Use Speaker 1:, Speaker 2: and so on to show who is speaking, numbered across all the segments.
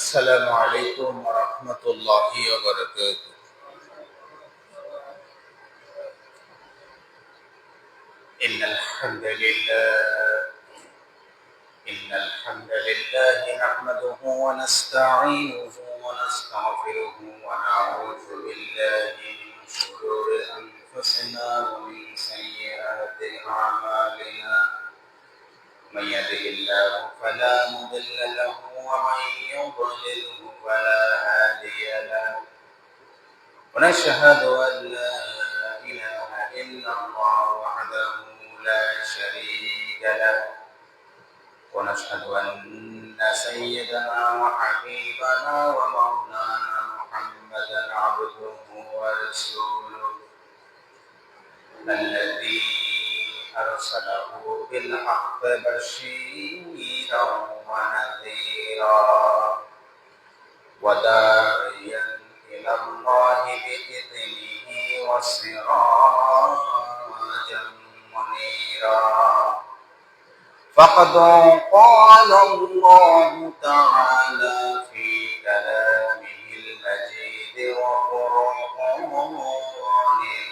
Speaker 1: السلام عليكم ورحمة الله وبركاته. إن الحمد لله نحمده ونستعينه ونستغفره ونعوذ بالله من شرور أنفسنا ومن سيئات أعمالنا. من يهده الله فلا مضل له ومن يضلله فلا هادي له. ونشهد أن لا إله إلا الله وحده لا شريك له. ونشهد أن سيدنا وحبيبنا ومولانا محمدا عبده ورسوله الذي أرسله بالحق بشيرا ونذيرا وداعيا إلى الله بإذنه وسراجا منيرا. فقد قال الله تعالى في كلامه المجيد وفرقانه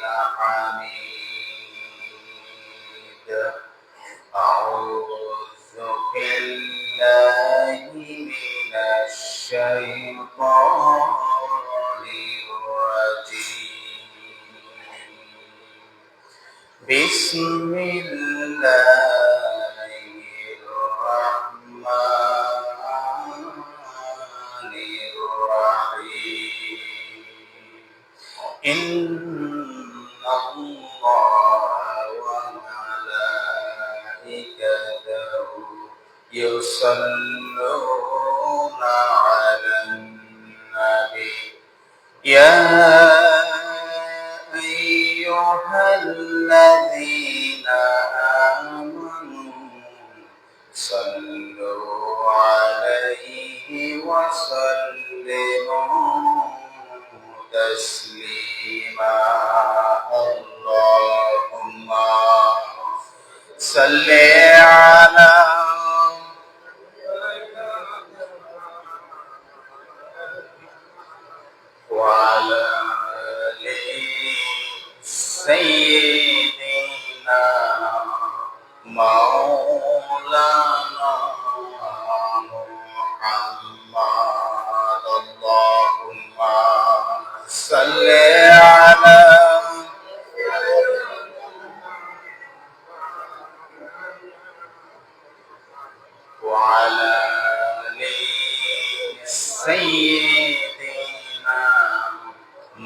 Speaker 1: الحميد. أعوذ بالله من الشيطان الرجيم. بسم الله الرحمن الرحيم. إن الله وملائكته يصلون على النبي يا أيها الذين آمنوا صلوا عليه وسلموا تسليما. اللهم صل على وعلى آل سيدنا مولانا محمد. اللهم صل على وعلى آل سيدنا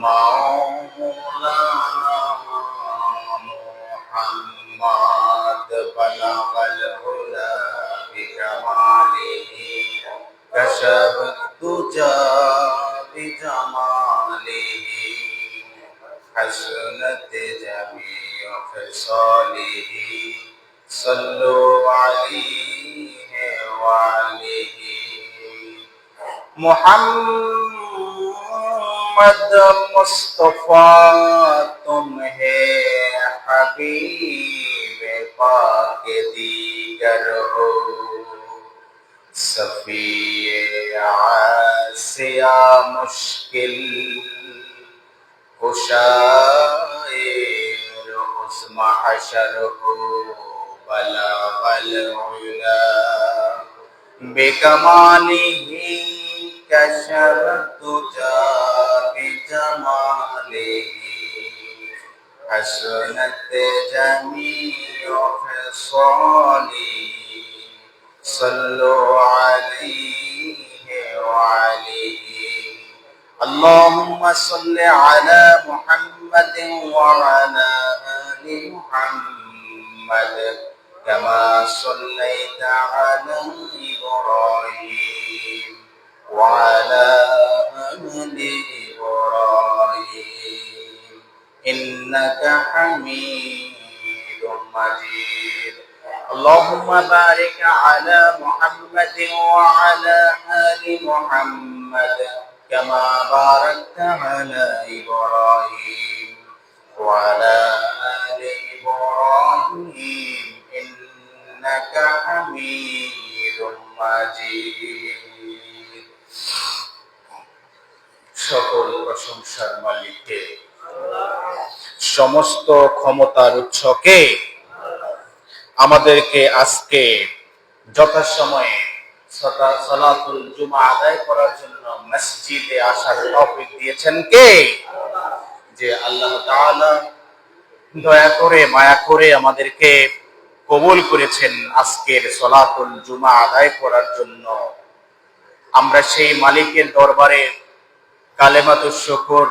Speaker 1: مولانا محمد. بلغ العلا بكماله كشف الدجى بجماله حسنت جميع خصاله. صلوا عليه وعليه محمد مصطفى तुम्हें हबीब पाक दीगर हो. सफिए आसिया मुश्किल कुशाए रोज़ महशर हो. बलगल उला बिकमालिही कशफ तुजा बिजमालिही हसनत जमीअ खिसालिही. सल्लु अलैहि वआलिहि. اللهم صل على محمد وعلى آل محمد كما صليت على إبراهيم وعلى آل إبراهيم إنك حميد مجيد. اللهم بارك على محمد وعلى آل محمد كما باركت على إبراهيم وعلى آل إبراهيم إنك حميد مجيد. সকল প্রশংসার মালিককে, সমস্ত ক্ষমতার উৎসকে, আমাদেরকে আজকে যথাসময়ে সালাতুল জুমা আদায় করার জন্য মসজিদে আসার তৌফিক দিয়েছেন কে? যে আল্লাহ তাআলা দয়া করে মায়া করে আমাদেরকে কবুল করেছেন আজকের সালাতুল জুমা আদায় করার জন্য। আমরা সেই মালিকের দরবারে কালেমাতুশ শুকর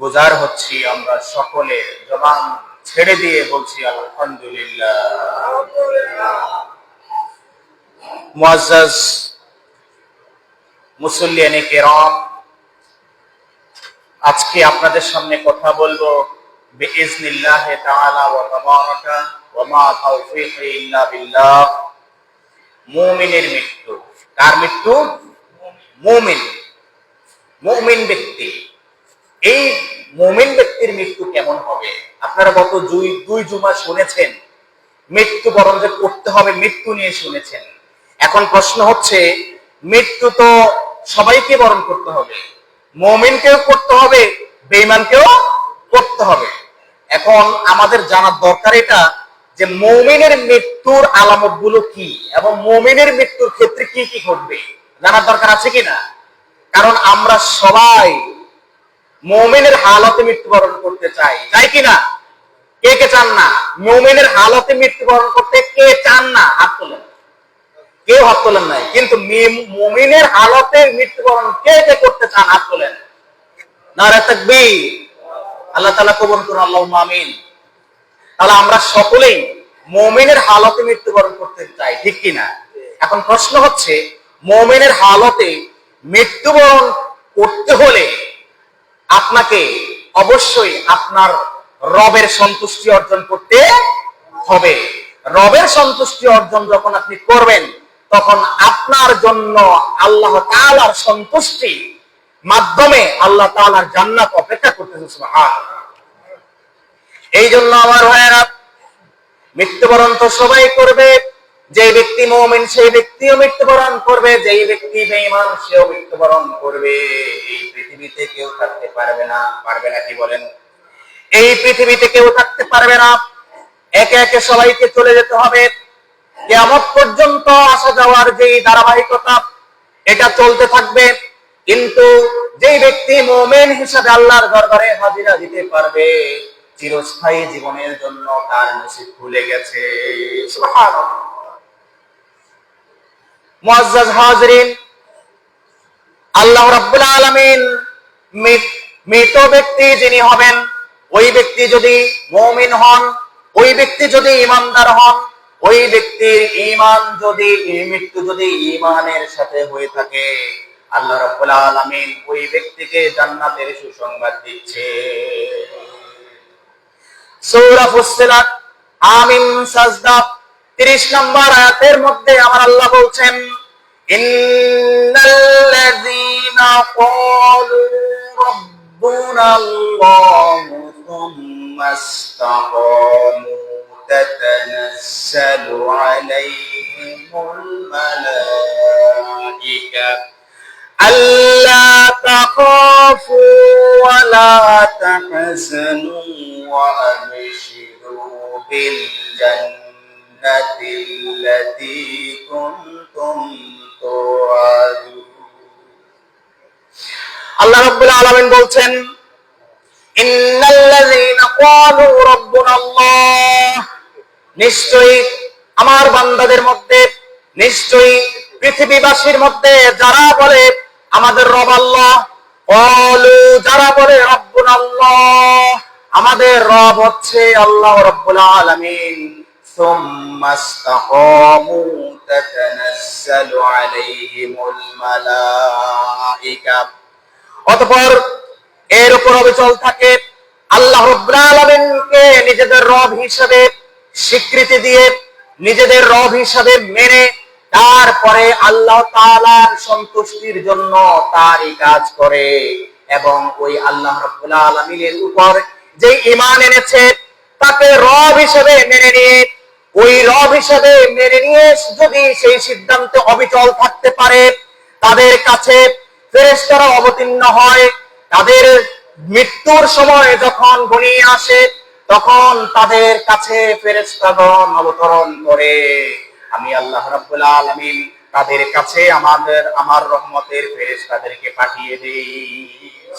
Speaker 1: গুজার হচ্ছি। আমরা সকলে জবান ছেড়ে দিয়ে বলছি আলহামদুলিল্লাহ। মুআজ্জাজ মুসল্লিয়ানে কেরাম, আজকে আপনাদের সামনে কথা বলবো বিইজনিল্লাহ তাআলা ওয়া তাবারাকা ওয়া মা তাওফীকি ইল্লা বিল্লাহ। মুমিনের মৃত্যু। কার মৃত্যু? মুমিন। মুমিন ব্যক্তি। এই মুমিন ব্যক্তির মৃত্যু কেমন হবে? আপনারা গত দুই জুমা শুনেছেন মৃত্যুবরণ যে করতে হবে, মৃত্যু নিয়ে শুনেছেন। এখন প্রশ্ন হচ্ছে, মৃত্যু তো সবাইকে বরণ করতে হবে, মুমিনকেও করতে হবে, বেঈমানকেও করতে হবে। এখন আমাদের জানার দরকার এটা যে মুমিনের মৃত্যুর আলামতগুলো কি এবং মুমিনের মৃত্যুর ক্ষেত্রে কি কি ঘটবে, জানার দরকার আছে কিনা? কারণ আমরা সবাই মুমিনের হালতে মৃত্যুবরণ করতে চাই, চাই কিনা? কে কে চান না? মুমিনের হালতে মৃত্যুবরণ করতে কে চান না? হাত তোলেন। কেউ হাত তোলেন নাই, কিন্তু মুমিনের হালতে মৃত্যুবরণ কে কে করতে চান? হাত তোলেন। নারে তাকবীর। আল্লাহ তাআলা কবুল করুন, আল্লাহুম্মা আমিন। তাহলে আমরা সকলেই মুমিনের হালতে মৃত্যুবরণ করতে চাই, ঠিক কিনা? এখন প্রশ্ন হচ্ছে, মুমিনের হালতে মৃত্যুবরণ করতে হলে আপনাকে অবশ্যই আপনার রবের সন্তুষ্টি অর্জন করতে হবে। রবের সন্তুষ্টি অর্জন যখন আপনি করবেন, তখন আপনার জন্য আল্লাহ তাআলার সন্তুষ্টি মাধ্যমে আল্লাহ তাআলার জান্নাত অপেক্ষা করতেছে। সুবহানাল্লাহ। এই জন্য আমার ভাইয়েরা, মৃত্যুবরণ তো সবাই করবে। যে ব্যক্তি মুমিন সেই ব্যক্তিও মৃত্যুবরণ করবে, যেই ব্যক্তি বেঈমান সেও মৃত্যুবরণ করবে। এই পৃথিবীতে কেউ থাকতে পারবে না। পারবে না? কি বলেন? এই পৃথিবীতে কেউ থাকতে পারবে না। একে একে সবাইকে চলে যেতে হবে। কিয়ামত পর্যন্ত আসা যাওয়ার যে ধারাবাহিকতা, এটা চলতে থাকবে। কিন্তু যেই ব্যক্তি মুমিন হিসেবে আল্লাহর দরবারে হাজিরা দিতে পারবে, চিরস্থায়ী জীবনের জন্য তার নসিব খুলে গেছে। সুবহানাল্লাহ। মুআজ্জাজ হাজিরিন, আল্লাহ রাব্বুল আলামিন মৃত ব্যক্তি যিনি হবেন, ওই ব্যক্তি যদি মুমিন হন, ওই ব্যক্তি যদি ঈমানদার হন, ওই ব্যক্তির ঈমান যদি, মৃত্যু যদি ঈমানের সাথে হয়ে থাকে, আল্লাহ রাব্বুল আলামিন ওই ব্যক্তিকে জান্নাতের সুসংবাদ দিচ্ছে। সূরা ফুসসিলাত আমিন সাজদা 30 নম্বর আয়াতের মধ্যে আমার আল্লাহ বলছেন, ইন্নাল্লাযীনা ক্বালু রাব্বুনাল্লাহু থুম্মা ইসতাকামু তাতানাজ্জালু আলাইহিমুল মালায়েকা আল্লা তাখাফু ওয়া লা তাহজানু ওয়া আবশিরু বিল জান্নাতিল্লাতী কুনতুম তুআদুন। আল্লাহ রাব্বুল আলামিন বলছেন, ইন্নাল্লাযীনা ক্বালু রাব্বুনাল্লাহ, নিশ্চয়ই আমার বান্দাদের মধ্যে, নিশ্চয়ই পৃথিবীবাসীর মধ্যে যারা বলে আমাদের রব আল্লাহ, ক্বালু যারা বলে রাব্বুনাল্লাহ, আমাদের রব হচ্ছে আল্লাহ রাব্বুল আলামিন, সুম্মা ইসতাকামু তাতানাজ্জালু আলাইহিমুল মালায়েকা, অতঃপর এর উপর অবিচল থাকে, আল্লাহ রাব্বুল আলামিনকে নিজেদের রব হিসেবে স্বীকৃতি দিয়ে, নিজেদের রব হিসেবে মেনে, তারপরে আল্লাহ তাআলার সন্তুষ্টির জন্য তারই কাজ করে এবং ওই আল্লাহ রাব্বুল আলামিনের উপর যে ঈমান এনেছে তাকে রব হিসেবে মেনে নিয়ে, ওই রব হিসেবে মেনে নিয়ে যদি সেই সিদ্ধান্তে অবিচল থাকতে পারে, তাদের কাছে ফেরেশতারা অবতীর্ণ হয়। তাদের মৃত্যুর সময় যখন ঘনিয়ে আসে তখন তাদের কাছে ফেরেশতাগণ অবতরণ করে। আমি আল্লাহ রাব্বুল আলামিন তাদের কাছে আমার রহমতের ফেরেশতাদেরকে পাঠিয়ে দেই।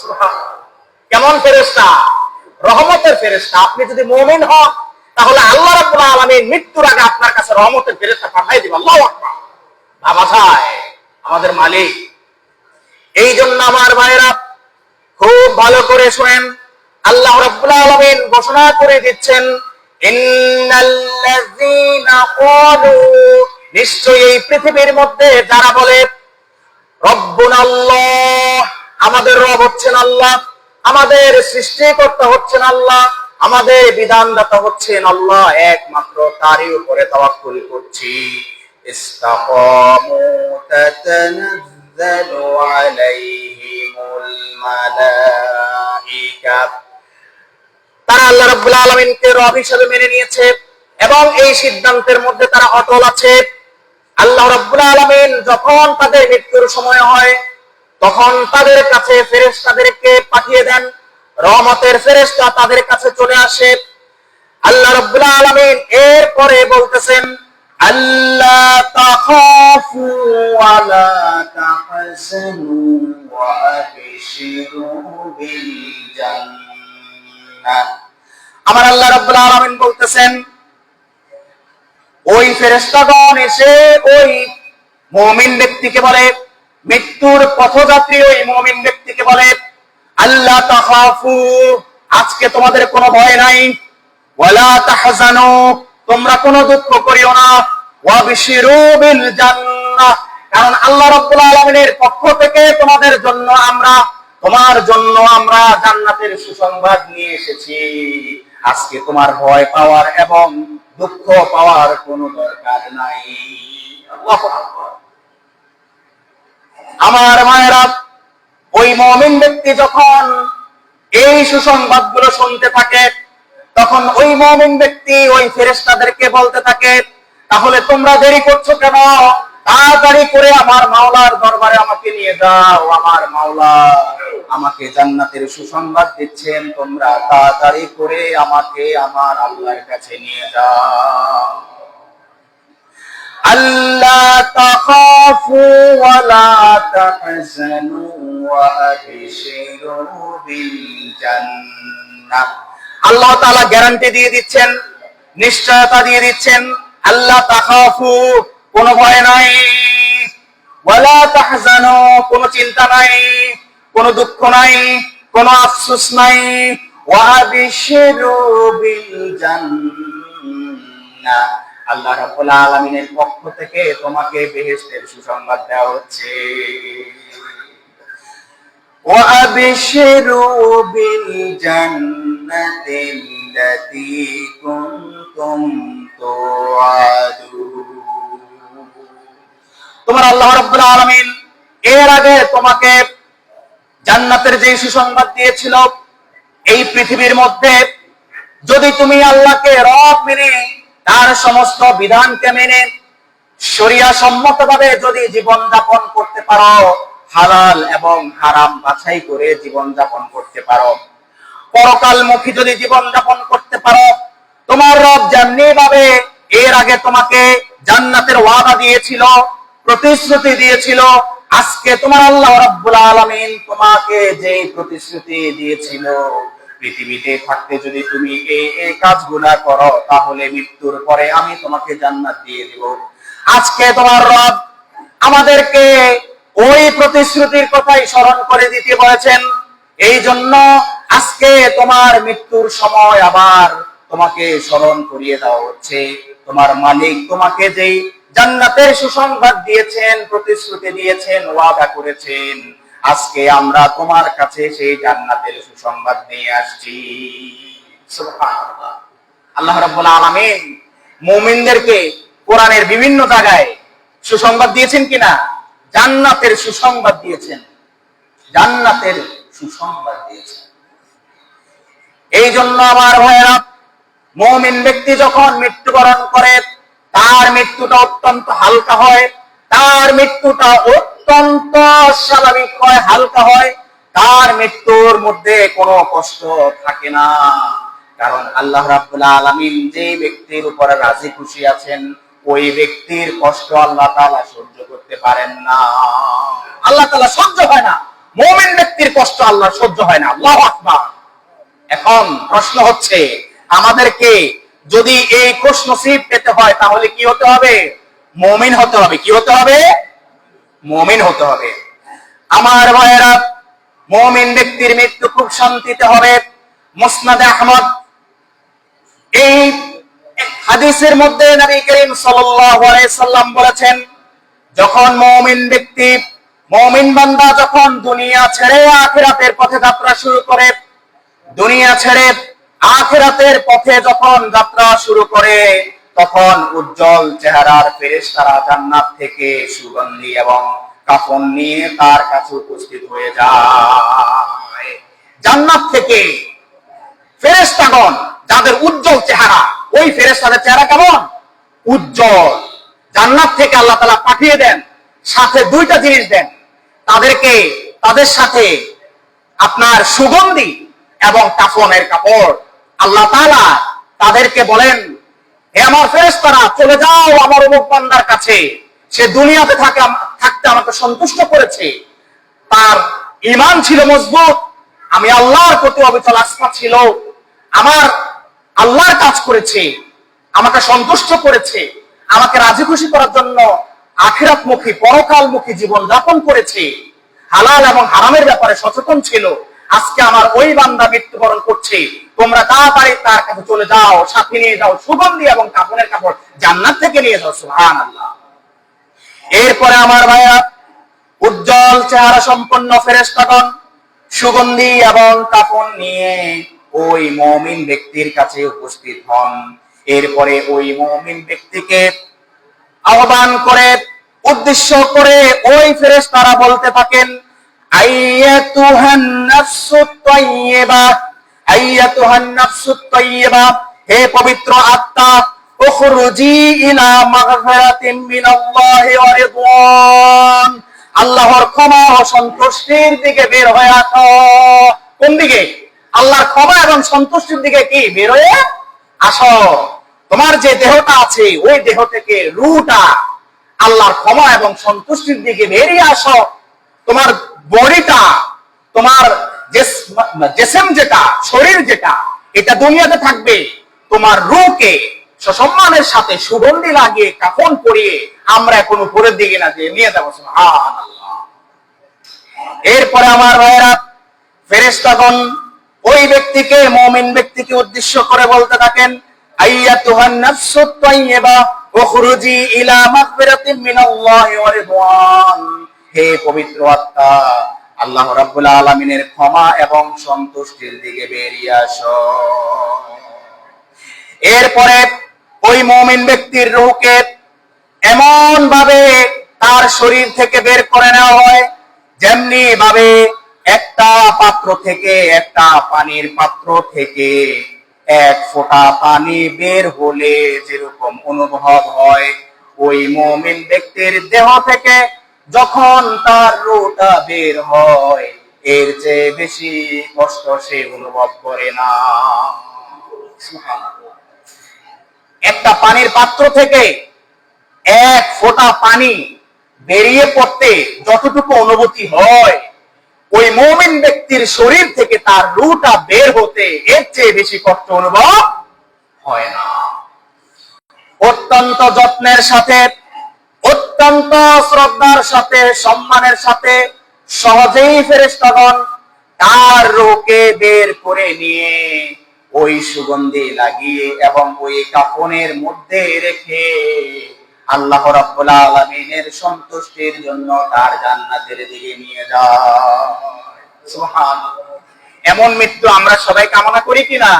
Speaker 1: সুবহানাল্লাহ। কেমন ফেরেশতা? রহমতের ফেরেশতা। আপনি যদি মুমিন হন তাহলে আল্লাহ রাব্বুল আলামিন মৃত্যুর আগে আপনার কাছে রহমতের ফেরেশতা পাঠিয়ে দিবেন। আল্লাহু আকবার। বাবা যায় আমাদের মালিক। এই জন্য আমার ভাইরা খুব ভালো করে শুনেন, আল্লাহ রাব্বুল আলামিন ঘোষণা করে দিচ্ছেন, ইন্নাল্লাযীনা ক্বালু, নিশ্চয়ই এই পৃথিবীর মধ্যে যারা বলে রব্বুনাল্লাহ, আমাদের রব হচ্ছেন আল্লাহ, আমাদের সৃষ্টিকর্তা হচ্ছেন আল্লাহ, আমাদের বিধানদাতা হচ্ছেন আল্লাহ, একমাত্র তারই উপরে তাওয়াক্কুল করছি, ইসতাকামু তাতানাজ্জালু আলাইহিমুল মালাইকা, তারা আল্লাহ রাব্বুল আলামিনকে রব হিসেবে মেনে নিয়েছে এবং এই সিদ্ধান্তের মধ্যে তারা অটল আছে। আল্লাহ রাব্বুল আলামিন যখন তাদের মৃত্যুর সময় হয় তখন তাদের কাছে ফেরেশতাদেরকে পাঠিয়ে দেন, রহমতের ফেরেশতা তাদের কাছে চলে আসে। আল্লাহ রাব্বুল আলামিন এরপরে বলতেছেন, আল্লা তাখাফু ওয়া লা তাহজানু ওয়া আবশিরু বিল জান্নাহ। আমার আল্লাহ রাব্বুল আলামিন বলতেছেন, ওই ফেরেশতাগণ এসে ওই মুমিন ব্যক্তিকে বলে, মৃত্যুর পথযাত্রী ওই মুমিন ব্যক্তিকে বলে, আল্লা তাখাফু, আজকে তোমাদের কোনো ভয় নাই, ওয়ালা তাহজানু, তোমরা কোনো দুঃখ করিও না, ওয়াবশিরু বিল জান্নাহ, কারণ আল্লাহ রাব্বুল আলামিনের পক্ষ থেকে তোমার জন্য আমরা জান্নাতের সুসংবাদ নিয়ে এসেছি। আজকে তোমার ভয় পাওয়ার এবং দুঃখ পাওয়ার কোনো দরকার নাই। আল্লাহু আকবার। আমার মায়েরা, ওই মুমিন ব্যক্তি যখন এই সুসংবাদগুলো শুনতে থাকে তখন ওই মুমিন ব্যক্তি ওই ফেরেশতাদেরকে বলতে থাকে, তাহলে তোমরা দেরি করছো কেন? তাড়াতাড়ি করে আমার মাওলার দরবারে আমাকে নিয়ে যাও, আমার মাওলা আমাকে জান্নাতের সুসংবাদ দিচ্ছেন, তোমরা তাড়াতাড়ি করে আমাকে আমার আল্লাহর কাছে নিয়ে যাও। আল্লাহ তাখাফু ওয়া লা তাহজানু ওয়া আবশিরু বিল জান্নাহ। আল্লাহ তাআলা গ্যারান্টি দিয়ে দিচ্ছেন, নিশ্চয়তা দিয়ে দিচ্ছেন, আল্লাহ তাখাফু, কোনো ভয় নাই, ওয়া লা তাহজানু, কোনো চিন্তা নাই, কোনো দুঃখ নাই, কোনো আফসোস নাই, ওয়া আবশিরু বিল জান্নাহ, আল্লাহ রাব্বুল আলামিনের পক্ষ থেকে তোমাকে বেহেশতের সুসংবাদ দেওয়া হচ্ছে। ওয়া আবশিরু বিল জান্নাতিল্লাতী কুনতুম তুআদুন। তোমার আল্লাহ রাব্বুল আলামিন এর আগে তোমাকে জান্নাতের যে সুসংবাদ দিয়েছিল, এই পৃথিবীর মধ্যে যদি তুমি আল্লাহকে রব মেনে তার সমস্ত বিধানকে মেনে শরিয়া সম্মতভাবে যদি জীবন যাপন করতে পারো, হালাল এবং হারাম বাছাই করে জীবন যাপন করতে পারো, পরকালমুখী যদি জীবন যাপন করতে পারো, তোমার রব যেমনি ভাবে এর আগে তোমাকে জান্নাতের ওয়াদা দিয়েছিল, প্রতিশ্রুতি দিয়েছিল, আজকে তোমার আল্লাহ রাব্বুল আলামিন তোমাকে যে প্রতিশ্রুতি দিয়েছিল, পৃথিবীতে থাকতে যদি তুমি এই কাজগুলা করো তাহলে মৃত্যুর পরে আমি তোমাকে জান্নাত দিয়ে দিব। আজকে তোমার রব আমাদেরকে ওই প্রতিশ্রুতির কথাই স্মরণ করে দিতে বলেছেন। এই জন্য আজকে তোমার মৃত্যুর সময় আবার তোমাকে স্মরণ করিয়ে দেওয়া হচ্ছে, তোমার মালিক তোমাকে যেই জান্নাতের সুসংবাদ দিয়েছেন, প্রতিশ্রুতি দিয়েছেন, ওয়াদা করেছেন, আজকে আমরা তোমার কাছে সেই জান্নাতের সুসংবাদ নিয়ে আসছি। সুবহানাল্লাহ। আল্লাহ রাব্বুল আলামিন মুমিনদেরকে কোরআনের বিভিন্ন জায়গায় সুসংবাদ দিয়েছেন কিনা? জান্নাতের সুসংবাদ দিয়েছেন, জান্নাতের সুসংবাদ দিয়েছেন। এই জন্য আমার ভাইয়েরা, মুমিন ব্যক্তি যখন মৃত্যুবরণ করে তার মৃত্যুটা অত্যন্ত হালকা হয়, তার মৃত্যুটা অত্যন্ত স্বাভাবিক হয়, হালকা হয়, তার মৃত্যুর মধ্যে কোনো কষ্ট থাকে না। কারণ আল্লাহ রাব্বুল আলামিন যে ব্যক্তির উপরে রাজি খুশি আছেন, ওই ব্যক্তির কষ্ট আল্লাহ তাআলা সহ্য করতে পারেন না। আল্লাহ তাআলা সহ্য হয় না, মুমিন ব্যক্তির কষ্ট আল্লাহ সহ্য হয় না। আল্লাহু আকবার। এখন প্রশ্ন হচ্ছে, আমাদেরকে যদি এই খুশ নসিব পেতে হয় তাহলে কি হতে হবে? মুমিন হতে হবে। কি হতে হবে? মুমিন হতে হবে। আমার ভাইয়েরা, মুমিন ব্যক্তির মৃত্যু খুব শান্তিতে হবে। মুসনাদে আহমদ এই হাদিসের মধ্যে নবী করিম সাল্লাল্লাহু আলাইহি সাল্লাম বলেছেন, যখন মুমিন ব্যক্তি, মুমিন বান্দা যখন দুনিয়া ছেড়ে আখিরাতের পথে যাত্রা শুরু করে, দুনিয়া ছেড়ে আখিরাতের পথে যখন যাত্রা শুরু করে, তখন উজ্জ্বল চেহারার ফেরেশতারা জান্নাত থেকে সুগন্ধি এবং কাফন নিয়ে তার কাছে উপস্থিত হয়ে যায়। জান্নাত থেকে ফেরেশতাগণ যাদের উজ্জ্বল চেহারা, ওই ফেরেশতাদের চেহারা কেমন? উজ্জ্বল। জান্নাত থেকে আল্লাহ তাআলা পাঠিয়ে দেন, সাথে দুইটা জিনিস দেন তাদেরকে, তাদের সাথে আপনার সুগন্ধি এবং কাফনের কাপড়। আল্লাহ তাআলা তাদেরকে বলেন, হে আমার ফেরেশতারা, চলে যাও আমার অমুক বান্দার কাছে, সে দুনিয়াতে থাকতে আমাকে সন্তুষ্ট করেছে, তার ঈমান ছিল মজবুত, আমি আল্লাহর প্রতি অবিচল আস্থা ছিল, আমার আল্লাহর কাজ করেছে, আমাকে সন্তুষ্ট করেছে, আমাকে রাজি খুশি করার জন্য আখিরাতমুখী পরকালমুখী জীবন যাপন করেছে, হালাল এবং হারামের ব্যাপারে সচেতন ছিল। আজকে আমার ওই বান্দা মৃত্যুবরণ করছে, তোমরা তাড়াতাড়ি তার কাছে চলে যাও, সাথে নিয়ে যাও সুগন্ধি এবং কাফনের কাপড়, জান্নাত থেকে নিয়ে যাও। সুবহানাল্লাহ। এরপরে আমার ভাইয়া, উজ্জ্বল চেহারা সম্পন্ন ফেরেশতাগণ সুগন্ধি এবং কাফন নিয়ে ওই মুমিন ব্যক্তির কাছে উপস্থিত হন। এরপরে ওই মুমিন ব্যক্তিকে আহ্বান করে, উদ্দেশ্য করে ওই ফেরেশতারা বলতে থাকেন, আইয়াতুহান নাফসুত তাইয়্যিবা, আইয়াতুহান নাফসুত তাইয়্যিবা, হে পবিত্র আত্মা, উখরুজি ইলা মাগফিরাতিন মিনাল্লাহি ওয়া রিদওয়ান, আল্লাহর ক্ষমা ও সন্তুষ্টির দিকে বের হয়ে আসো। কোন দিকে? আল্লাহর ক্ষমা এবং সন্তুষ্টির দিকে কি বের হয়ে আসো। তোমার যে দেহটা আছে, ওই দেহ থেকে রূহটা আল্লাহর ক্ষমা এবং সন্তুষ্টির দিকে বেরিয়ে আসো। তোমার বডিটা, তোমার জিসম যেটা, শরীর যেটা, এটা দুনিয়াতে থাকবে, তোমার রূহকে সসম্মানের সাথে সুগন্ধি লাগিয়ে কাফন পরিয়ে আমরা এখন উপরের দিকে না দিয়ে নিয়ে যাবো। সুবহানাল্লাহ। এরপরে আমার ভাইয়েরা, ফেরেশতাগণ ওই ব্যক্তিকে, মুমিন ব্যক্তিকে উদ্দেশ্য করে বলতে থাকেন, আইয়াতুহান নাফসুত তাইয়্যিবা উখরুজি ইলা মাগফিরাতিন মিনাল্লাহি ওয়া রিদওয়ান, হে পবিত্র আত্মা, আল্লাহ রাব্বুল আলামিনের ক্ষমা এবং সন্তুষ্টির দিকে বেরিয়ে আসো। এরপরে ওই মুমিন ব্যক্তির রূহকে এমন ভাবে তার শরীর থেকে বের করে নেওয়া হয়, যেমনি ভাবে একটা পাত্র থেকে, একটা পানির পাত্র থেকে এক ফোঁটা পানি বের হলে যেরকম অনুভব হয়, ওই মুমিন ব্যক্তির দেহ থেকে যখন তার রূহটা বের হয়, এর চেয়ে বেশি কষ্ট সে অনুভব করে না। সুবহানাল্লাহ। একটা পানির পাত্র থেকে এক ফোঁটা পানি বেরিয়ে পড়তে যতটুকু অনুভূতি হয়, ওই মুমিন ব্যক্তির শরীর থেকে তার রূহটা বের হতে এর চেয়ে বেশি কষ্ট অনুভব হয় না। অত্যন্ত যত্নের সাথে, অত্যন্ত শ্রদ্ধার সাথে, সম্মানের সাথে সহজেই ফেরেশতাগণ তার রূহকে বের করে নিয়ে ওই সুগন্ধি লাগিয়ে এবং ওই কাফনের মধ্যে রেখে আল্লাহ রাব্বুল আলামিনের সন্তুষ্টির জন্য তার জান্নাতের দিকে নিয়ে যায়। সুবহানাল্লাহ। এমন মৃত্যু আমরা সবাই কামনা করি কিনা?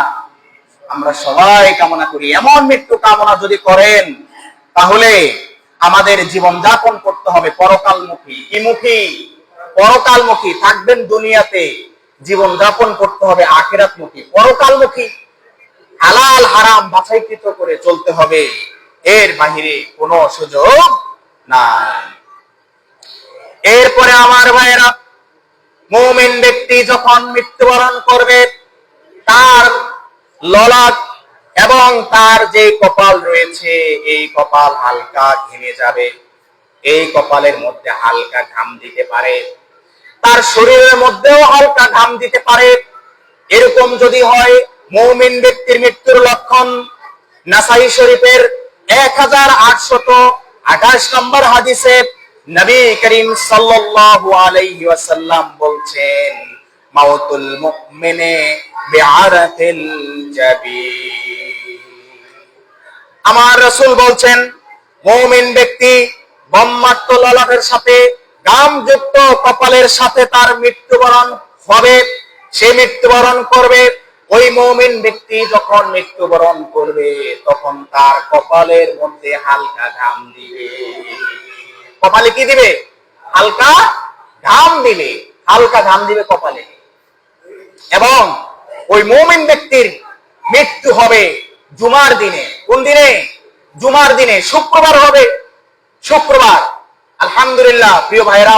Speaker 1: আমরা সবাই কামনা করি। এমন মৃত্যু কামনা যদি করেন, তাহলে আমাদের জীবন যাপন করতে হবে পরকালমুখী। কি মুখী? পরকালমুখী। থাকবেন দুনিয়াতে, জীবন যাপন করতে হবে আখিরাতমুখী, পরকালমুখী। হালাল হারাম বাছাইকৃত করে চলতে হবে, এর বাহিরে কোনো সুযোগ নাই। এরপরে আমার ভাইয়েরা, মুমিন ব্যক্তি যখন মৃত্যুবরণ করবে, তার ললাট এবং তার যে কপাল রয়েছে, এই কপাল হালকা ঘেমে যাবে। এই কপালের মধ্যে হালকা ঘাম দিতে পারে, তার শরীরের মধ্যেও হালকা ঘাম দিতে পারে। এরকম যদি হয়, মুমিন ব্যক্তির মৃত্যুর লক্ষণ। নাসাই শরীফের 1828 নম্বর হাদিসে নবী করিম সাল্লাল্লাহু আলাইহি ওয়াসাল্লাম বলছেন, মাউতুল মুমিনে বিআরাতিল জাবিন। আমার রাসূল বলছেন, মুমিন ব্যক্তি ব্রহ্মাত্ম ললাটের সাথে ঘামযুক্ত কপালের সাথে তার মৃত্যুবরণ হবে, সে মৃত্যুবরণ করবে। ওই মুমিন ব্যক্তি যখন মৃত্যুবরণ করবে, তখন তার কপালের মধ্যে হালকা ঘাম দিবে। কপালে কি দিবে? হালকা ঘাম দিবে, হালকা ঘাম দিবে কপালে। এবং ওই মুমিন ব্যক্তির মৃত্যু হবে জুমার দিনে। কোন দিনে? জুমার দিনে, শুক্রবার হবে, শুক্রবার। আলহামদুলিল্লাহ প্রিয় ভাইরা,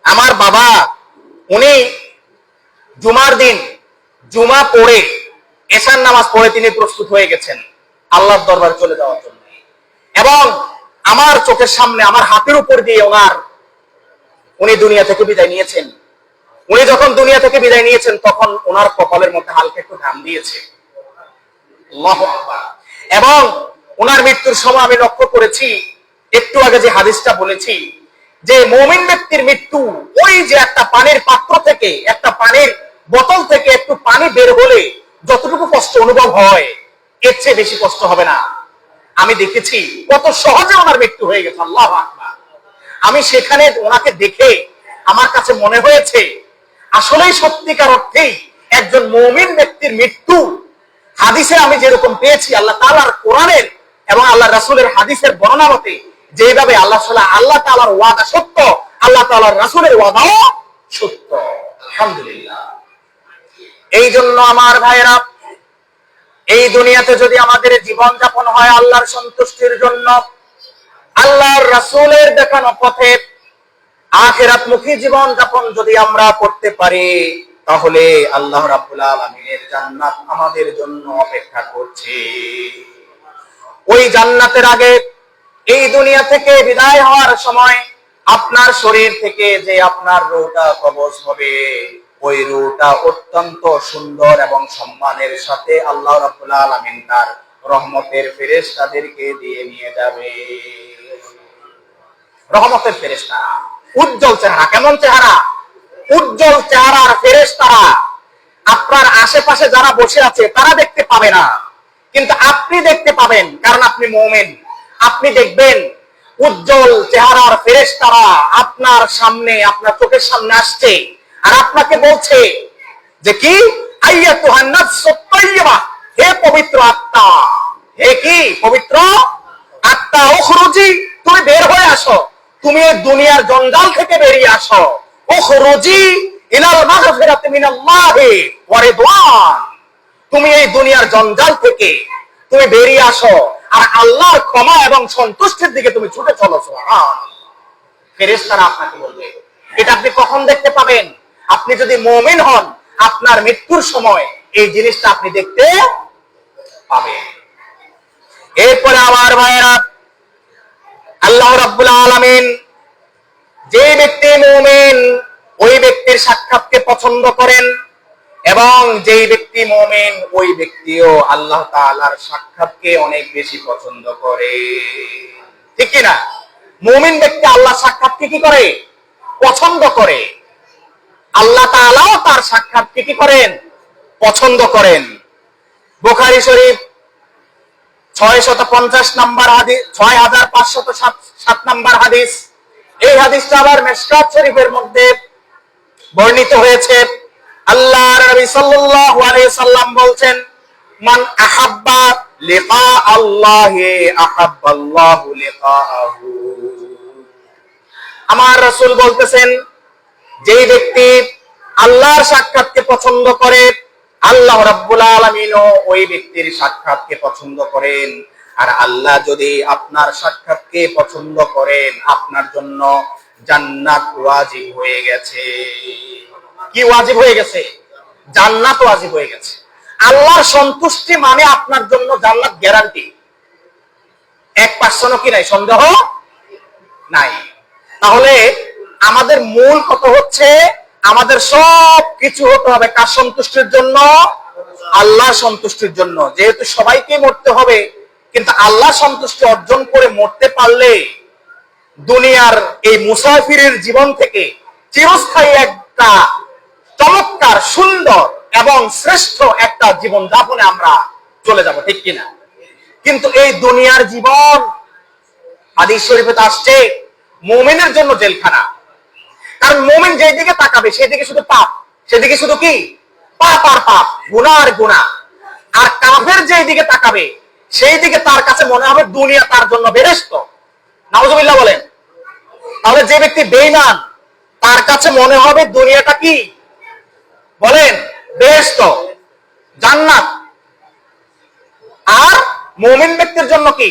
Speaker 1: আমার বাবা উনি জুমার দিন জুমা পড়ে এশার নামাজ পড়ে তিনি প্রস্তুত হয়ে গেছেন আল্লাহর দরবারে চলে যাওয়ার জন্য। এবং আমার চোখের সামনে, আমার হাতের উপর দিয়ে উনি দুনিয়া থেকে বিদায় নিয়েছেন। উনি যখন দুনিয়া থেকে বিদায় নিয়েছেন, তখন ওনার কপালের মধ্যে হালকা একটু ঘাম দিয়েছে। আল্লাহু আকবার। এবং ওনার মৃত্যুর সময় আমি লক্ষ্য করেছি, একটু আগে যে হাদিসটা বলেছি, যে মুমিন ব্যক্তির মৃত্যু ওই যে একটা পানির পাত্র থেকে, একটা পানির বোতল থেকে একটু পানি বের হলে যতটুকু কষ্ট অনুভব হয়, এর চেয়ে বেশি কষ্ট হবে না। আমি দেখেছি কত সহজে ওনার মৃত্যু হয়ে গেছে। আল্লাহু আকবার। আমি সেখানে ওনাকে দেখে আমার কাছে মনে হয়েছে, আসলেই সত্যিকার অর্থেই একজন মুমিন ব্যক্তির মৃত্যু হাদিসে আমি যেরকম পেয়েছি, আল্লাহ তাআলার কোরআনের এবং আল্লাহ রাসূলের হাদিসের বর্ণনা মতে, যেভাবে আল্লাহ তাআলার ওয়াদা সত্য, আল্লাহ তাআলার রাসূলের ওয়াদাও সত্য। আলহামদুলিল্লাহ। এই জন্য আমার ভাইয়েরা, এই দুনিয়াতে যদি আমাদের জীবন যাপন হয় আল্লাহর সন্তুষ্টির জন্য, আল্লাহর রাসূলের দেখানো পথে আখিরাতমুখী জীবন যাপন যদি আমরা করতে পারি, তাহলে আল্লাহ রাব্বুল আলামিনের জান্নাত আমাদের জন্য অপেক্ষা করছে। ওই জান্নাতের আগে এই দুনিয়া থেকে বিদায় হওয়ার সময় আপনার শরীর থেকে যে আপনার রূহটা কবজ হবে, ওই রূহটা অত্যন্ত সুন্দর এবং সম্মানের সাথে আল্লাহ রাব্বুল আলামিন তার রহমতের ফেরেশতাদেরকে দিয়ে নিয়ে যাবে। রহমতের ফেরেশতা, উজ্জ্বল চেহারা। কেমন চেহারা? উজ্জ্বল চেহারার ফেরেশতারা আপনার আশেপাশে যারা বসে আছে তারা দেখতে পাবে না, কিন্তু আপনি দেখতে পাবেন, কারণ আপনি মুমিন। আপনি দেখবেন উজ্জ্বল চেহারার ফেরেশতারা আপনার সামনে, আপনার চোখের সামনে আসছে, আর আপনাকে বলছে যে কি, আইয়াতুহান নাফসুত তাইয়্যিবা, হে পবিত্র আত্মা, হে কি পবিত্র আত্মা, উখরুজি, তুমি বের হয়ে আসো, তুমি এই দুনিয়ার জঞ্জাল থেকে বেরিয়ে আসো। উখরুজি ইলাল মাগফিরাতি মিনাল্লাহি ওয়া রিদওয়ান, তুমি এই দুনিয়ার জঞ্জাল থেকে তুমি বেরিয়ে আসো, আর আল্লাহর ক্ষমা এবং সন্তুষ্টির দিকে তুমি ছুটে চলো। সুবহানাল্লাহ। ফেরেশতারা আপনাকে বলবে। এটা আপনি কখন দেখতে পাবেন? আপনি যদি মুমিন হন, আপনার মৃত্যুর সময় এই জিনিসটা আপনি দেখতে পাবেন। এরপরে আমার ভাইয়েরা, আল্লাহ রাব্বুল আলামিন যে ব্যক্তি মুমিন, ওই ব্যক্তির সাক্ষাৎকে পছন্দ করেন, এবং যেই ব্যক্তি মুমিন, ওই ব্যক্তিও আল্লাহ তাআলার সাক্ষাৎকে অনেক বেশি পছন্দ করে। ঠিক কি না? মুমিন ব্যক্তি আল্লাহর সাক্ষাৎকে কি করে? পছন্দ করে। আল্লাহ তাআলাও তার সাক্ষাৎকে কি করেন? পছন্দ করেন। বুখারী শরীফ 650 নম্বর হাদিস, 6507 নম্বর হাদিস। এই হাদিসটা আবার মিশকাত শরীফের মধ্যে বর্ণিত হয়েছে। আল্লাহর নবী সাল্লাল্লাহু আলাইহি সাল্লাম বলছেন, মান আহাব্বা লিকা আল্লাহি আহাব্বাল্লাহু লিকাহু। আমার রাসূল বলতেছেন, যেই ব্যক্তি আল্লাহর সাক্ষাৎকে পছন্দ করে, আল্লাহ রাব্বুল আলামিনও ওই ব্যক্তির সাক্ষাৎকে পছন্দ করেন। আর আল্লাহ যদি আপনার সাক্ষাৎকে পছন্দ করেন, আপনার জন্য জান্নাত ওয়াজিব হয়ে গেছে। কি ওয়াজিব হয়ে গেছে? জান্নাত ওয়াজিব হয়ে গেছে। আল্লাহর সন্তুষ্টি মানে আপনার জন্য জান্নাত গ্যারান্টি, 1% কি নাই, সন্দেহ নাই। তাহলে আমাদের মূল কথা হচ্ছে, আমাদের সব কিছু হতে হবে কার সন্তুষ্টির জন্য? আল্লাহর সন্তুষ্টির জন্য। যেহেতু সবাইকে মরতে হবে, কিন্তু আল্লাহ সন্তুষ্টি অর্জন করে মরতে পারলে দুনিয়ার এই মুসাফিরের জীবন থেকে চিরস্থায়ী একটা চমৎকার, সুন্দর এবং শ্রেষ্ঠ একটা জীবন যাপনে আমরা চলে যাব, ঠিক কিনা? কিন্তু এই দুনিয়ার জীবন, হাদিস শরীফে আসছে, মুমিনের জন্য জেলখানা। কারণ মুমিন যেদিকে তাকাবে সেদিকে শুধু পাপ, সেদিকে শুধু কি? পাপ আর পাপ, গুনাহ আর গুনাহ। আর কাফের যেদিকে তাকাবে সেই দিকে তার কাছে মনে হবে দুনিয়া তার জন্য বেহেশত। নাউজুবিল্লাহ বলেন। তাহলে যে ব্যক্তি বেঈমান, তার কাছে মনে হবে দুনিয়াটা কি? বলেন, বেহেশত, জান্নাত। আর মুমিন ব্যক্তির জন্য কি?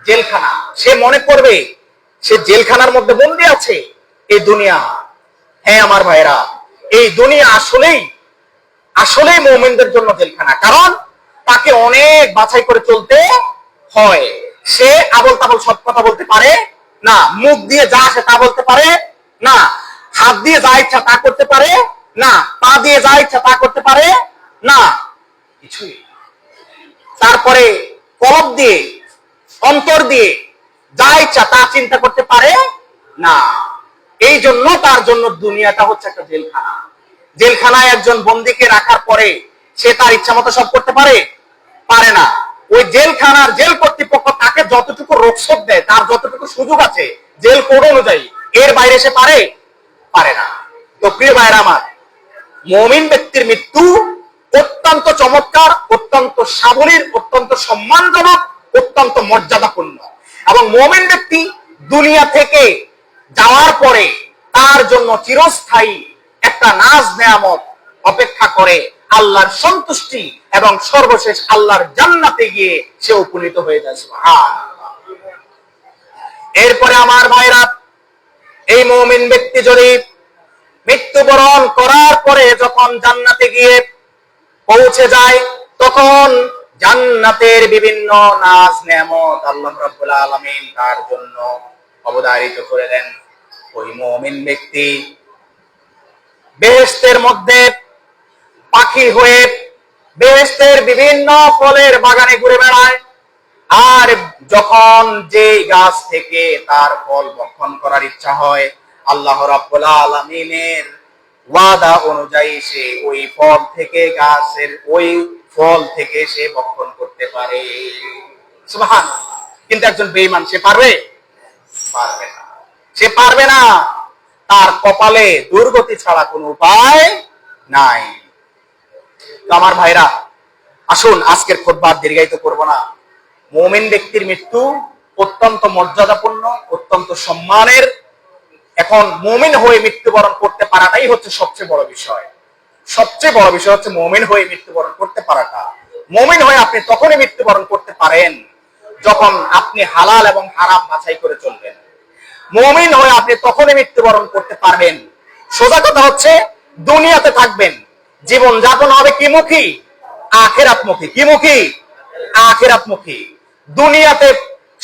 Speaker 1: জেলখানা। সে মনে করবে সে জেলখানার মধ্যে বন্দী আছে, এই দুনিয়া। হ্যাঁ আমার ভাইরা, এই দুনিয়া আসলেই আসলেই মুমিনদের জন্য জেলখানা। কারণ তাকে অনেক বাছাই করে চলতে হয়। সে আবল তাবল সব কথা বলতে পারে না, মুখ দিয়ে যা আসে তা বলতে পারে না, হাত দিয়ে যা ইচ্ছা তা করতে পারে না, পা দিয়ে যা ইচ্ছা তা করতে পারে না, কিছুই। তারপরে কলব দিয়ে, অন্তর দিয়ে যা ইচ্ছা তা চিন্তা করতে পারে না। এই জন্য তার জন্য দুনিয়াটা হচ্ছে একটা জেলখানা। জেলখানায় একজন বন্দীকে রাখার পরে সে তার ইচ্ছা মতো সব করতে পারে না। ওই জেলখানার জেল কর্তৃপক্ষ তাকে যতটুকু রোকসক দেয়, তার যতটুকু সুযোগ আছে জেল কোড অনুযায়ী, এর বাইরে সে পারে না। তো প্রিয় ভাইরা আমার, মুমিন ব্যক্তির মৃত্যু অত্যন্ত চমৎকার, অত্যন্ত সাবলীল, অত্যন্ত সম্মানজনক, অত্যন্ত মর্যাদাপূর্ণ। এবং মুমিন ব্যক্তি দুনিয়া থেকে যাওয়ার পরে তার জন্য চিরস্থায়ী একটা নাজ নেয়ামত অপেক্ষা করে, আল্লাহর সন্তুষ্টি, এবং সর্বশেষ আল্লাহর জান্নাতে গিয়ে সে উপনীত হয়ে যায়। সুবহানাল্লাহ। এরপরে আমার ভাইরা, এই মুমিন ব্যক্তি যদি মৃত্যুবরণ করার পরে যখন জান্নাতে গিয়ে পৌঁছে যায়, তখন জান্নাতের বিভিন্ন নাজ নেয়ামত আল্লাহ রাব্বুল আলামিন তার জন্য অবধারিত করে দেন। ওই মুমিন ব্যক্তি বেহেশতের মধ্যে পাখি হয়ে বেহেশতের বিভিন্ন ফলের বাগানে ঘুরে বেড়ায়। আর যখন যে গাছ থেকে তার ফল ভক্ষণ করার ইচ্ছা হয়, আল্লাহ রাব্বুল আলামিনের ওয়াদা অনুযায়ী সে ওই ফল থেকে, গাছের ওই ফল থেকে সে ভক্ষণ করতে পারে। সুবহানাল্লাহ। কিন্তু একজন বেঈমান সে পারবে না, সে পারবে না। তার কপালে দুর্গতি ছাড়া কোনো উপায় নাই। তো আমার ভাইরা, আসুন আজকের খুতবা দীর্ঘায়িত করব না। মুমিন ব্যক্তির মৃত্যু অত্যন্ত মর্যাদাপূর্ণ, অত্যন্ত সম্মানের। এখন মুমিন হয়ে মৃত্যুবরণ করতে পারাটাই হচ্ছে সবচেয়ে বড় বিষয়। সবচেয়ে বড় বিষয় হচ্ছে মুমিন হয়ে মৃত্যুবরণ করতে পারাটা। মুমিন হয়ে আপনি তখনই মৃত্যুবরণ করতে পারেন যখন আপনি হালাল এবং হারাম বাছাই করে চলবেন। মুমিন হয়ে আপনি তখনই মৃত্যুবরণ করতে পারবেন। সোজা কথা হচ্ছে, দুনিয়াতে থাকবেন, জীবন যাপন হবে কি মুখী? আখিরাত মুখী। কি মুখী? আখিরাত মুখী। দুনিয়াতে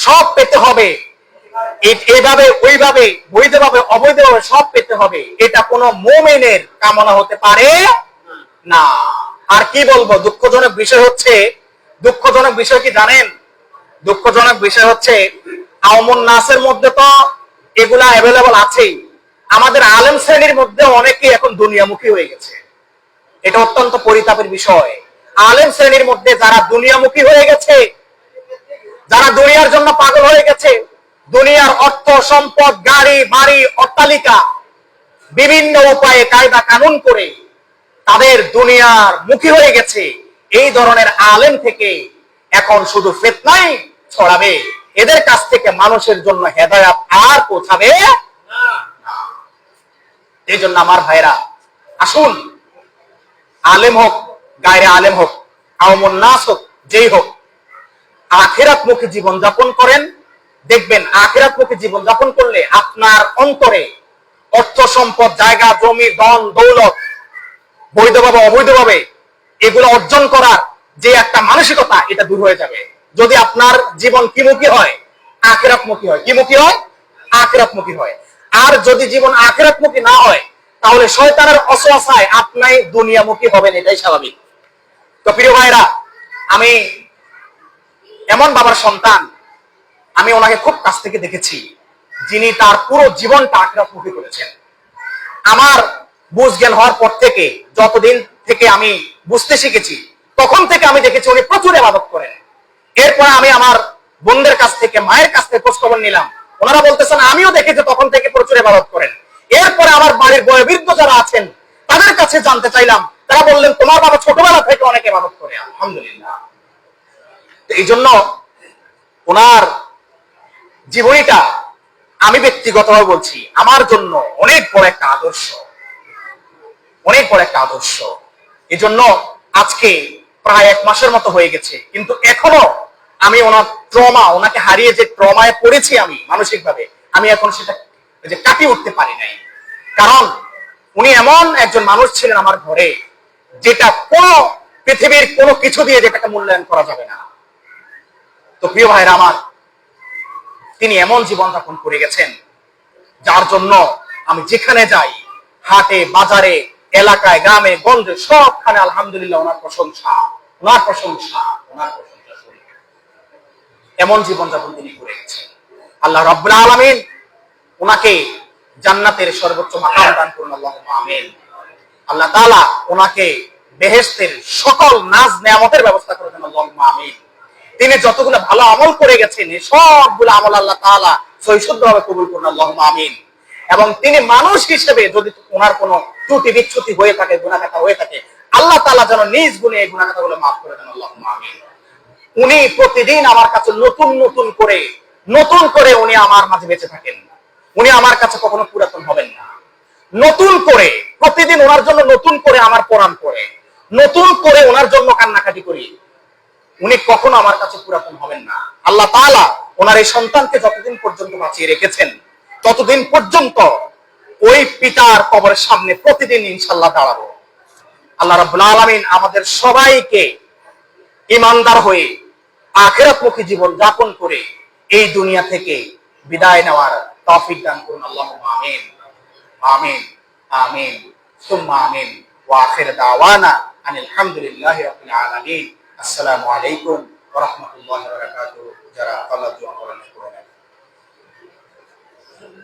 Speaker 1: সব পেতে হবে, এভাবে ওইভাবে, বৈধভাবে অবৈধভাবে সব পেতে হবে, এটা কোনো মুমিনের কামনা হতে পারে না। আর কি বলবো, দুঃখজনক বিষয় হচ্ছে, দুঃখজনক বিষয় কি জানেন? দুঃখজনক বিষয় হচ্ছে, আওয়ামুন নাসের মধ্যে তো এগুলা অ্যাভেলেবল আছেই, আমাদের আলেম শ্রেণীর মধ্যে অনেকেই এখন দুনিয়ামুখী হয়ে গেছে। এটা অত্যন্ত পরিতাপের বিষয়। আলেম শ্রেণীর মধ্যে যারা দুনিয়ামুখী হয়ে গেছে, যারা দুনিয়ার জন্য পাগল হয়ে গেছে, দুনিয়ার অর্থ সম্পদ, গাড়ি বাড়ি, অট্টালিকা, বিভিন্ন উপায়ে কায়দা কানুন করে তাদের দুনিয়ার মুখী হয়ে গেছে, এই ধরনের আলেম থেকে এখন শুধু ফিতনাই ছড়াবে। এদের কাছ থেকে মানুষের জন্য হেদায়েত আর পৌঁছাবে না। এই জন্য আমার ভাইরা, আসুন, আলেম হোক, গায়রে আলেম হোক, আওয়ামুন নাস হোক, যেই হোক, আখিরাতমুখী জীবন যাপন করেন, দেখবেন আখিরাতমুখী জীবন যাপন করলে আপনার অন্তরে অর্থ সম্পদ, জায়গা জমি, ধন দৌলত, বৈধভাবে অবৈধভাবে এগুলো অর্জন করার যে একটা মানসিকতা, এটা দূর হয়ে যাবে। যদি আপনার জীবন কিমুখী হয়, আখিরাতমুখী হয়। কিমুখী হয়? আখিরাতমুখী হয়। আর যদি জীবন আখিরাতমুখী না হয়, তাহলে শয়তানের অসওয়াসায় আপনি দুনিয়ামুখী হবেন, এটাই স্বাভাবিক। তো প্রিয় ভাইরা, আমি এমন বাবার সন্তান, আমি ওনাকে খুব কাছ থেকে দেখেছি, যিনি তার পুরো জীবনটা আখিরাতমুখী করেছেন। আমার বুঝ জ্ঞান হওয়ার পর থেকে, যতদিন থেকে আমি বুঝতে শিখেছি, তখন থেকে আমি দেখেছি উনি প্রচুর ইবাদত করেন। এরপরে আমি আমার বোনদের কাছ থেকে, মায়ের কাছ থেকে খোঁজ খবর নিলাম, ওনারা বলতেছেন আমিও দেখেছি তখন থেকে প্রচুর ইবাদত করেন। এরপরে আমার বাড়ির বয়োবৃদ্ধ যারা আছেন তাদের কাছে জানতে চাইলাম, তারা বললেন তোমার বাবা ছোটবেলা থেকে অনেক ইবাদত করে। আলহামদুলিল্লাহ। এই জন্য ওনার জীবনীটা আমি ব্যক্তিগতভাবে বলছি, আমার জন্য অনেক বড় একটা আদর্শ, অনেক বড় একটা আদর্শ। এই জন্য আজকে প্রায় 1 মাসের মতো হয়ে গেছে, কিন্তু এখনো আমি ওনার ট্রমা, ওনাকে হারিয়ে যে ট্রমায় পড়েছি আমি মানসিকভাবে, আমি এখন সেটা কাটিয়ে উঠতে পারি নাই। কারণ উনি এমন একজন মানুষ ছিলেন আমার ঘরে, যেটা কোনো পৃথিবীর কোনো কিছু দিয়ে যেটাকে মূল্যায়ন করা যাবে না। তো প্রিয় ভাইরা আমার, তিনি এমন জীবনযাপন করে গেছেন, যার জন্য আমি যেখানে যাই, হাটে বাজারে, এলাকায়, গ্রামে গঞ্জে, সবখানে আলহামদুলিল্লাহ ওনার প্রশংসা, ওনার প্রশংসা, ওনার প্রশংসা শুনি। এমন জীবনযাপন তিনি করে গেছেন। আল্লাহ রাব্বুল আলামিন ওনাকে জান্নাতের সর্বোচ্চ মাকাম দান করুন, আল্লাহুম্মা আমিন। আল্লাহ তাআলা ওনাকে বেহেশতের সকল নাজ নেয়ামতের ব্যবস্থা করে দেন, আল্লাহুম্মা আমিন। তিনি যতগুলো ভালো আমল করে গেছেন, সবগুলো আমল আল্লাহ তাআলা সহিষ্ণুভাবে কবুল করুন, আল্লাহুম্মা আমিন। এবং তিনি মানুষ হিসেবে যদি ওনার কোনো ত্রুটি বিচ্যুতি হয়ে থাকে, গুনাহগাতা হয়ে থাকে, আল্লাহ তাআলা যেন নিজ গুণে এই গুনাহগাতাগুলো মাফ করে দেন, আল্লাহুম্মা আমিন। উনি প্রতিদিন আমার কাছে নতুন নতুন করে উনি আমার মাঝে বেঁচে থাকেন। উনি আমার কাছে কখনো পুরাতন হবেন না। নতুন করে প্রতিদিন ওনার জন্য নতুন করে আমার কোরআন পড়ে, নতুন করে ওনার জন্য কান্নাকাটি করি। উনি কখনো আমার কাছে পুরাতন হবেন না। আল্লাহ তাআলা ওনার এই সন্তানকে যতদিন পর্যন্ত বাঁচিয়ে রেখেছেন, ততদিন পর্যন্ত ওই পিতার কবরের সামনে প্রতিদিন ইনশাআল্লাহ দাঁড়াবো। আল্লাহ রাব্বুল আলামিন আমাদের সবাইকে ঈমানদার হয়ে আখিরাতমুখী জীবন যাপন করে এই দুনিয়া থেকে বিদায় নেওয়ার তৌফিক দান করুন, আল্লাহুম্মা আমিন। আমিন আমিন সুম্মা আমিন। ওয়া আখির দাওয়ানা আনিল হামদুলিল্লাহি রাব্বিল আলামিন। আসসালামু আলাইকুম ওয়া রাহমাতুল্লাহি ওয়া বারাকাতুহু। যারা আল্লাহ